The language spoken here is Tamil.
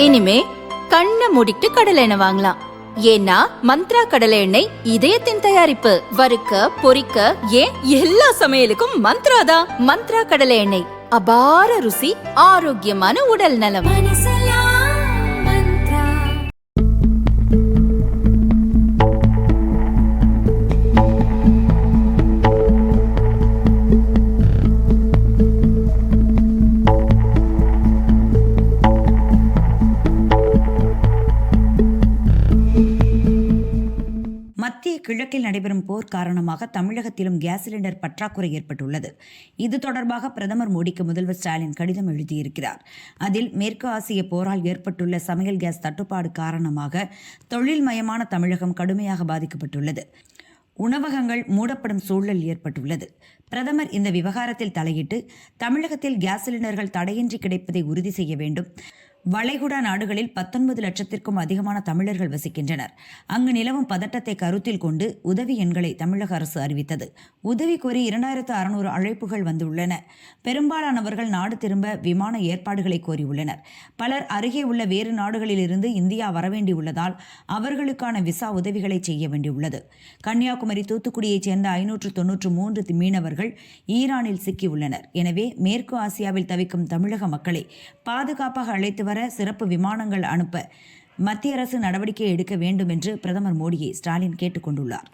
இனிமே கண்ணை மூடிட்டு கடலை எண்ணெய் வாங்கலாம். ஏன்னா மந்த்ரா கடலை எண்ணெய் இதயத்தின் தயாரிப்பு. வறுக்க பொரிக்க ஏன் எல்லா சமையலுக்கும் மந்த்ரா தான். மந்த்ரா கடலை எண்ணெய், அபார ருசி, ஆரோக்கியமான உடல் நலம். மத்திய கிழக்கில் நடைபெறும் போர் காரணமாக தமிழகத்திலும் கேஸ் சிலிண்டர் பற்றாக்குறை ஏற்பட்டுள்ளது. இது தொடர்பாக பிரதமர் மோடிக்கு முதல்வர் ஸ்டாலின் கடிதம் எழுதியிருக்கிறார். அதில் மேற்கு ஆசிய போரால் ஏற்பட்டுள்ள சமையல் கேஸ் தட்டுப்பாடு காரணமாக தொழில்மயமான தமிழகம் கடுமையாக பாதிக்கப்பட்டுள்ளது. உணவகங்கள் மூடப்படும் சூழல் ஏற்பட்டுள்ளது. பிரதமர் இந்த விவகாரத்தில் தலையிட்டு தமிழகத்தில் கேஸ் சிலிண்டர்கள் தடையின்றி கிடைப்பதை உறுதி செய்ய வேண்டும். வளைகுடா நாடுகளில் 19 லட்சத்திற்கும் அதிகமான தமிழர்கள் வசிக்கின்றனர். அங்கு நிலவும் பதட்டத்தை கருத்தில் கொண்டு உதவி எண்களை தமிழக அரசு அறிவித்தது. உதவி கோரி 2600 அழைப்புகள் வந்துள்ளன. பெரும்பாலானவர்கள் நாடு திரும்ப விமான ஏற்பாடுகளை கோரியுள்ளனர். பலர் அருகே உள்ள வேறு நாடுகளில் இருந்து இந்தியா வரவேண்டியுள்ளதால் அவர்களுக்கான விசா உதவிகளை செய்ய வேண்டியுள்ளது. கன்னியாகுமரி, தூத்துக்குடியைச் சேர்ந்த 593 மீனவர்கள் ஈரானில் சிக்கியுள்ளனர். எனவே மேற்கு ஆசியாவில் தவிக்கும் தமிழக மக்களை பாதுகாப்பாக அழைத்து வர சிறப்பு விமானங்கள் அனுப்ப மத்திய அரசு நடவடிக்கை எடுக்க வேண்டும் என்று பிரதமர் மோடியை ஸ்டாலின் கேட்டுக்கொண்டுள்ளார்.